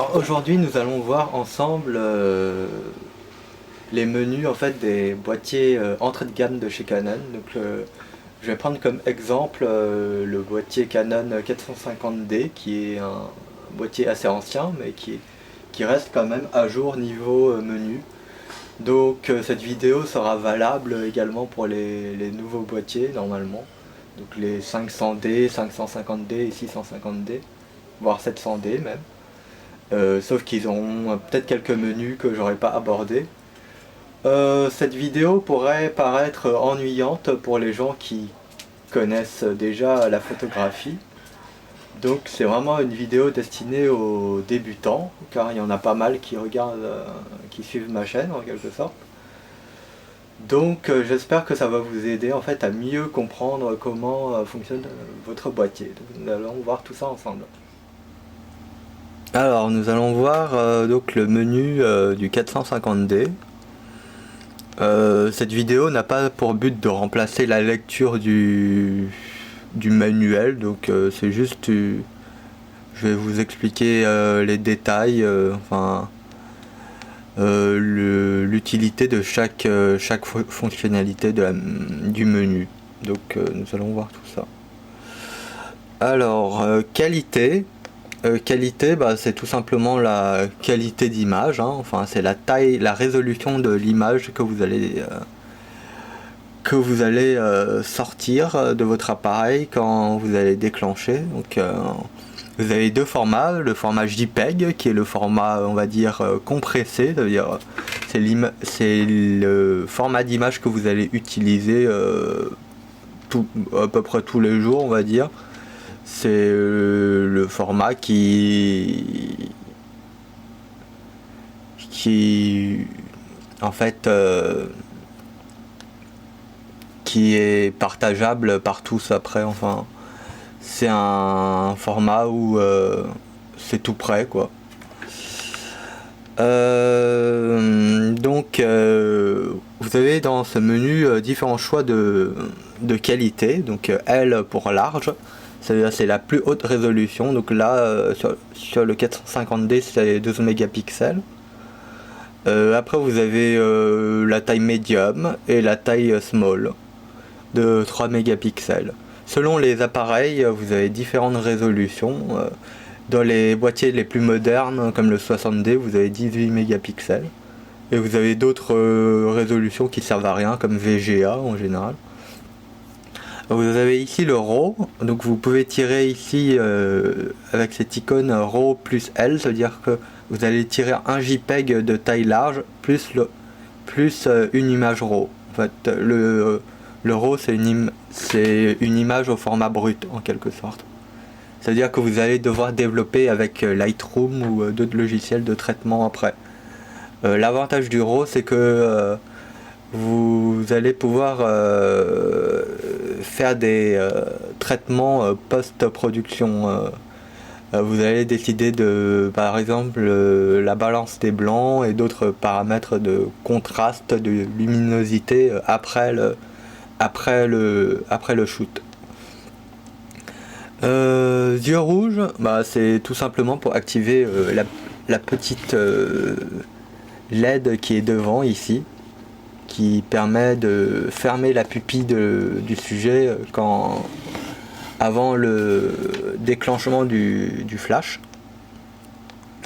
Alors aujourd'hui nous allons voir ensemble les menus en fait des boîtiers entrée de gamme de chez Canon. Je vais prendre comme exemple le boîtier Canon 450D qui est un boîtier assez ancien mais qui reste quand même à jour niveau menu. Cette vidéo sera valable également pour les nouveaux boîtiers normalement. Donc les 500D, 550D et 650D, voire 700D même. Sauf qu'ils auront peut-être quelques menus que j'aurais pas abordés. Cette vidéo pourrait paraître ennuyante pour les gens qui connaissent déjà la photographie. Donc c'est vraiment une vidéo destinée aux débutants, car il y en a pas mal qui regardent, qui suivent ma chaîne en quelque sorte. J'espère que ça va vous aider en fait à mieux comprendre comment fonctionne votre boîtier. Donc, nous allons voir tout ça ensemble. Alors nous allons voir donc le menu du 450D. Cette vidéo n'a pas pour but de remplacer la lecture du manuel, donc c'est juste je vais vous expliquer les détails, l'utilité de chaque fonctionnalité du menu. Donc nous allons voir tout ça. Alors qualité. Qualité, c'est tout simplement la qualité d'image, hein. Enfin c'est la taille, la résolution de l'image que vous allez sortir de votre appareil quand vous allez déclencher. Donc vous avez deux formats, le format JPEG qui est le format on va dire compressé, c'est-à-dire c'est le format d'image que vous allez utiliser à peu près tous les jours on va dire. C'est le format qui en fait qui est partageable par tous après. Enfin c'est un format où c'est tout prêt quoi. Vous avez dans ce menu différents choix de qualité. Donc L pour large, c'est la plus haute résolution. Donc là sur le 450D c'est 12 mégapixels. Après vous avez la taille médium et la taille small de 3 mégapixels. Selon les appareils vous avez différentes résolutions. Dans les boîtiers les plus modernes comme le 60D vous avez 18 mégapixels. Et vous avez d'autres résolutions qui servent à rien comme VGA en général. Vous avez ici le RAW, donc vous pouvez tirer ici avec cette icône RAW plus L, c'est-à-dire que vous allez tirer un JPEG de taille large plus une image RAW. En fait, le RAW c'est une image au format brut en quelque sorte. C'est-à-dire que vous allez devoir développer avec Lightroom ou d'autres logiciels de traitement après. L'avantage du RAW c'est que vous allez pouvoir faire des traitements post-production. Vous allez décider de, par exemple, la balance des blancs et d'autres paramètres de contraste, de luminosité après le shoot. Yeux rouges, c'est tout simplement pour activer la petite LED qui est devant ici, qui permet de fermer la pupille du sujet avant le déclenchement du flash.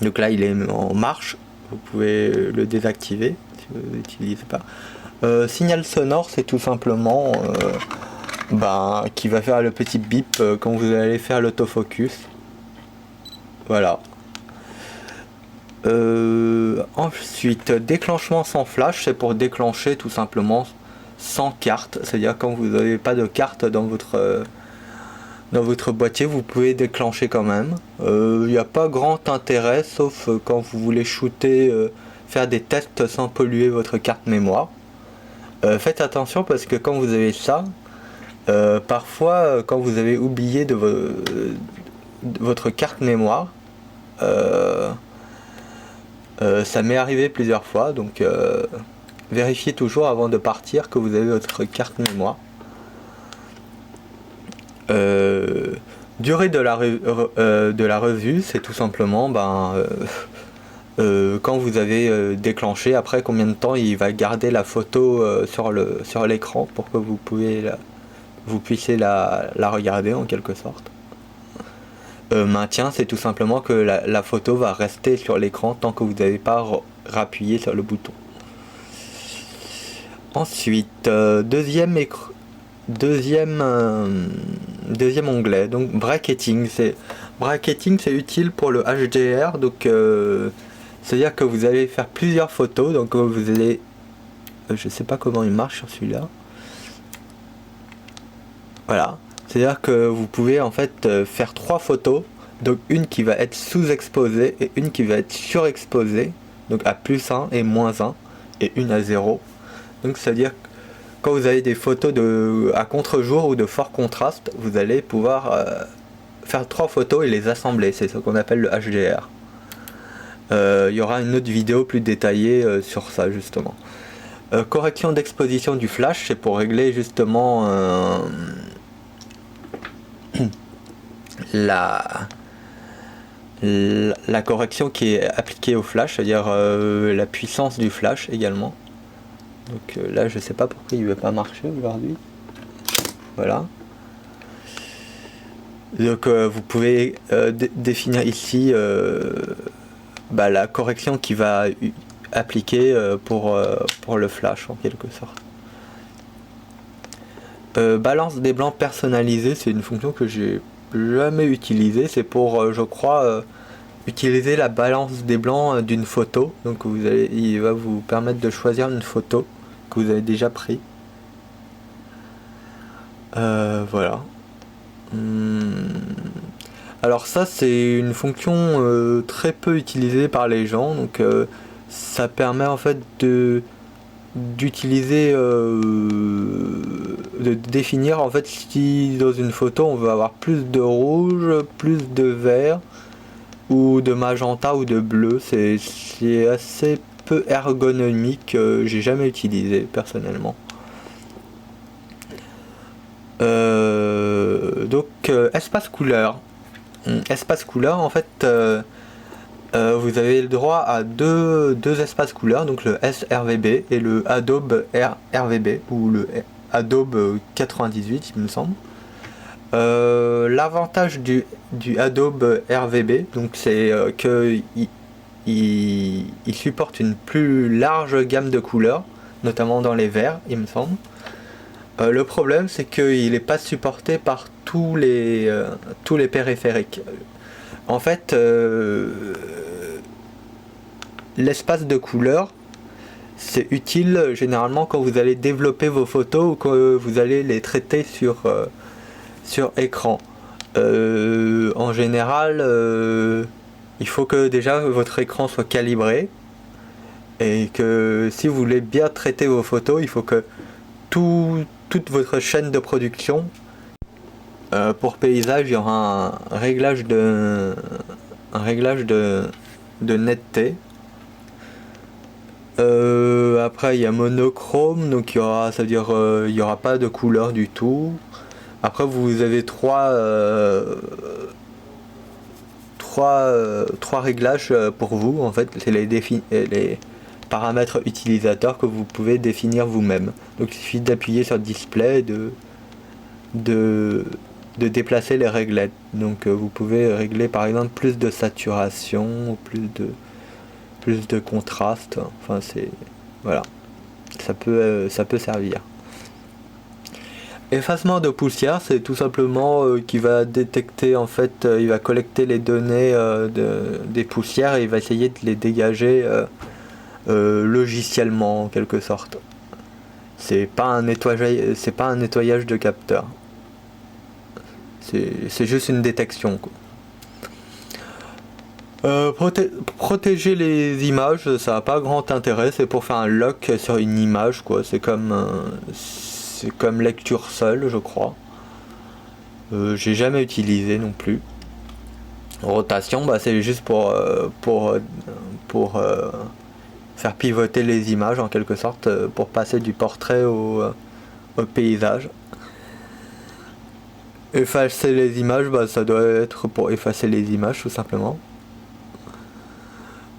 Donc là il est en marche, vous pouvez le désactiver si vous n'utilisez pas. Signal sonore c'est tout simplement qui va faire le petit bip quand vous allez faire l'autofocus. Voilà. Ensuite, déclenchement sans flash, c'est pour déclencher tout simplement sans carte, c'est-à-dire quand vous n'avez pas de carte dans votre boîtier, vous pouvez déclencher quand même. Il n'y a pas grand intérêt, sauf quand vous voulez shooter, faire des tests sans polluer votre carte mémoire. Faites attention parce que quand vous avez ça, parfois quand vous avez oublié de votre carte mémoire, ça m'est arrivé plusieurs fois, donc vérifiez toujours avant de partir que vous avez votre carte mémoire. Durée de la revue, c'est tout simplement quand vous avez déclenché, après combien de temps il va garder la photo sur l'écran pour que vous puissiez la regarder en quelque sorte. Maintien, c'est tout simplement que la photo va rester sur l'écran tant que vous n'avez pas rappuyé sur le bouton. Ensuite, deuxième onglet, donc bracketing. Bracketing, c'est utile pour le HDR, donc c'est-à-dire que vous allez faire plusieurs photos, donc vous allez, je sais pas comment il marche sur celui-là. Voilà, c'est-à-dire que vous pouvez en fait faire 3 photos, donc une qui va être sous-exposée et une qui va être surexposée, donc à +1 et -1, et une à 0. Donc c'est-à-dire que quand vous avez des photos à contre-jour ou de fort contraste, vous allez pouvoir faire 3 photos et les assembler, c'est ce qu'on appelle le HDR. Il y aura une autre vidéo plus détaillée sur ça justement. Correction d'exposition du flash, c'est pour régler justement la correction qui est appliquée au flash, c'est-à-dire la puissance du flash également. Donc là je sais pas pourquoi il ne veut pas marcher aujourd'hui. Voilà. Donc vous pouvez définir ici la correction qui va appliquer pour le flash en quelque sorte. Balance des blancs personnalisés, c'est une fonction que j'ai jamais utilisée. C'est pour je crois utiliser la balance des blancs d'une photo. Donc il va vous permettre de choisir une photo que vous avez déjà pris. Voilà. Alors ça c'est une fonction très peu utilisée par les gens, donc ça permet en fait d'utiliser de définir en fait si dans une photo on veut avoir plus de rouge, plus de vert ou de magenta ou de bleu. C'est assez peu ergonomique, j'ai jamais utilisé personnellement. Donc espace couleur. Espace couleur, en fait vous avez le droit à deux espaces couleurs, donc le sRVB et le Adobe RVB ou le Adobe 98 il me semble. L'avantage du Adobe RVB, donc c'est que il supporte une plus large gamme de couleurs, notamment dans les verts il me semble. Le problème c'est qu'il n'est pas supporté par tous les périphériques. En fait l'espace de couleurs c'est utile généralement quand vous allez développer vos photos ou que vous allez les traiter sur écran. En général il faut que déjà votre écran soit calibré et que si vous voulez bien traiter vos photos il faut que toute votre chaîne de production pour paysage il y aura un réglage de netteté. Après il y a monochrome, donc ça veut dire il n'y aura pas de couleur du tout. Après vous avez trois réglages pour vous en fait, c'est les paramètres utilisateurs que vous pouvez définir vous-même. Donc il suffit d'appuyer sur display de déplacer les réglettes. Donc vous pouvez régler par exemple plus de saturation ou plus de contraste. Enfin c'est voilà, ça peut servir. Effacement de poussière, c'est tout simplement qui va détecter en fait, il va collecter les données des poussières et il va essayer de les dégager logiciellement en quelque sorte. C'est pas un nettoyage de capteur. C'est juste une détection quoi. Protéger les images, ça n'a pas grand intérêt, c'est pour faire un lock sur une image quoi. C'est comme lecture seule je crois. J'ai jamais utilisé non plus. Rotation, c'est juste pour faire pivoter les images en quelque sorte, pour passer du portrait au paysage. Effacer les images, bah ça doit être pour effacer les images tout simplement.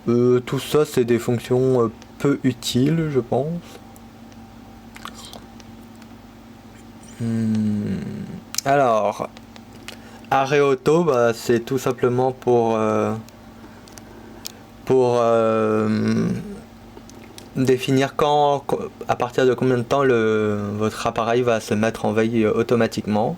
Tout ça c'est des fonctions peu utiles je pense. Alors, arrêt auto, bah, c'est tout simplement pour définir à partir de combien de temps votre appareil va se mettre en veille automatiquement.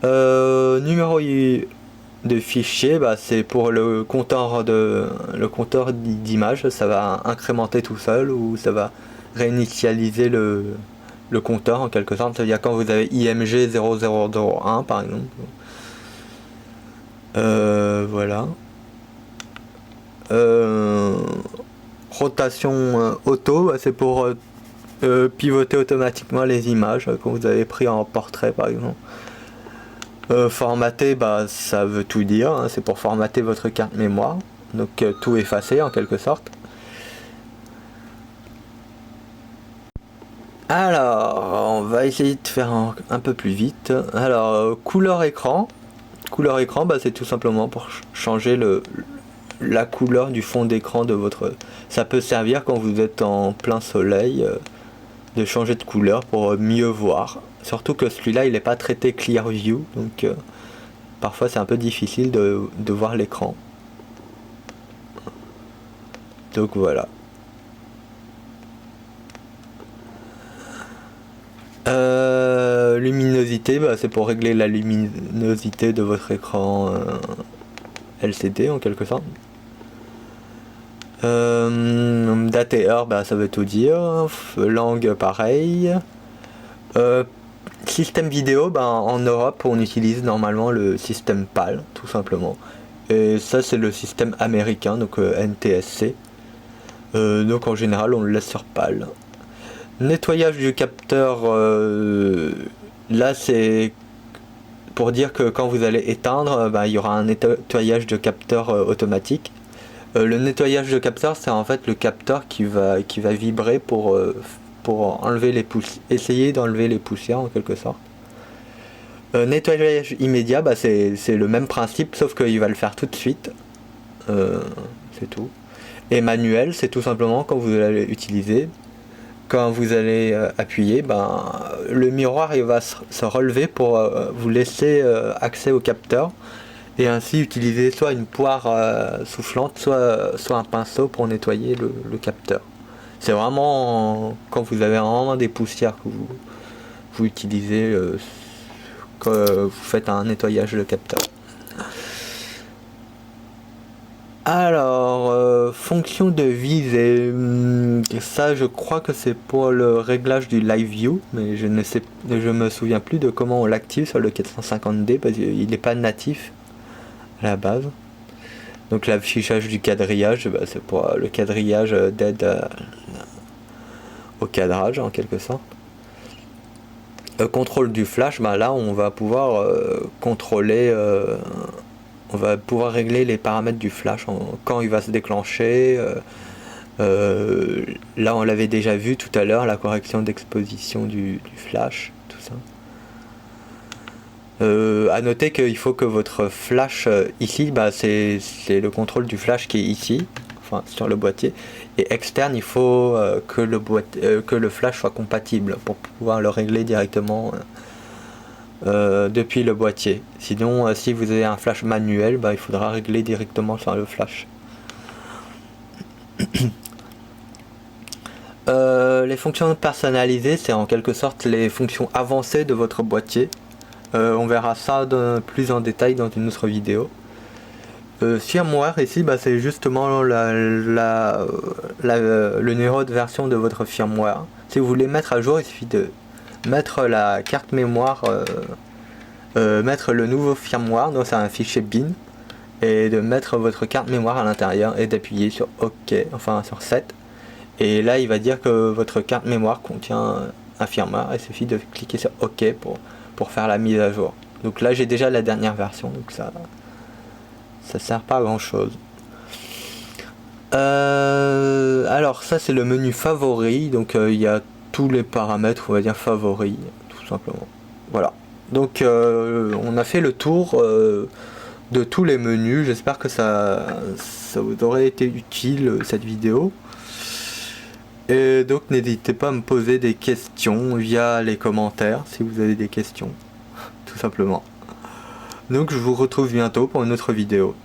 Numéro de fichier, bah, c'est pour le compteur d'image, ça va incrémenter tout seul ou ça va réinitialiser le compteur en quelque sorte. C'est-à-dire quand vous avez IMG 0001 par exemple. Voilà. Rotation auto, c'est pour pivoter automatiquement les images que vous avez pris en portrait par exemple. Formater, bah, ça veut tout dire, hein, c'est pour formater votre carte mémoire, donc tout effacer en quelque sorte. Alors, on va essayer de faire un peu plus vite. Alors, couleur écran. Couleur écran, bah, c'est tout simplement pour changer la couleur du fond d'écran de votre... Ça peut servir quand vous êtes en plein soleil, de changer de couleur pour mieux voir. Surtout que celui-là, il n'est pas traité Clear View, donc parfois c'est un peu difficile de voir l'écran. Donc voilà. Luminosité, bah, c'est pour régler la luminosité de votre écran LCD en quelque sorte. Date et heure, bah, ça veut tout dire. Langue, pareil. Système vidéo, bah, en Europe, on utilise normalement le système PAL, tout simplement. Et ça, c'est le système américain, donc NTSC. Donc en général, on le laisse sur PAL. Nettoyage du capteur, là c'est pour dire que quand vous allez éteindre, bah, il y aura un nettoyage de capteur automatique. Le nettoyage de capteur, c'est en fait le capteur qui va vibrer pour enlever essayer d'enlever les poussières en quelque sorte. Nettoyage immédiat, bah, c'est le même principe, sauf qu'il va le faire tout de suite. C'est tout. Et manuel, c'est tout simplement quand vous allez utiliser. Quand vous allez appuyer, ben, le miroir il va se relever pour vous laisser accès au capteur et ainsi utiliser soit une poire soufflante, soit un pinceau pour nettoyer le capteur. C'est vraiment quand vous avez vraiment des poussières que vous utilisez quand vous faites un nettoyage de capteur. Alors, fonction de visée, ça je crois que c'est pour le réglage du live view, mais je me souviens plus de comment on l'active sur le 450D parce qu'il n'est pas natif à la base. Donc l'affichage du quadrillage, bah, c'est pour le quadrillage d'aide au cadrage en quelque sorte. Contrôle du flash, bah, là on va pouvoir contrôler... on va pouvoir régler les paramètres du flash quand il va se déclencher. Là on l'avait déjà vu tout à l'heure, la correction d'exposition du flash, tout ça. À noter qu'il faut que votre flash ici, bah, c'est le contrôle du flash qui est ici, enfin sur le boîtier, et externe il faut que le flash soit compatible pour pouvoir le régler directement depuis le boîtier. Sinon, si vous avez un flash manuel, bah, il faudra régler directement sur le flash. Les fonctions personnalisées, c'est en quelque sorte les fonctions avancées de votre boîtier. On verra ça plus en détail dans une autre vidéo. Firmware ici, bah, c'est justement le numéro de version de votre firmware. Si vous voulez mettre à jour, il suffit de mettre la carte mémoire, mettre le nouveau firmware, donc c'est un fichier bin, et de mettre votre carte mémoire à l'intérieur et d'appuyer sur OK, enfin sur 7. Et là il va dire que votre carte mémoire contient un firmware, il suffit de cliquer sur OK pour faire la mise à jour. Donc là j'ai déjà la dernière version, donc ça sert pas à grand chose. Alors ça c'est le menu favori, donc il y a tous les paramètres, on va dire favoris, tout simplement. Voilà. Donc on a fait le tour de tous les menus. J'espère que ça vous aurait été utile cette vidéo. Et donc n'hésitez pas à me poser des questions via les commentaires si vous avez des questions, tout simplement. Donc je vous retrouve bientôt pour une autre vidéo.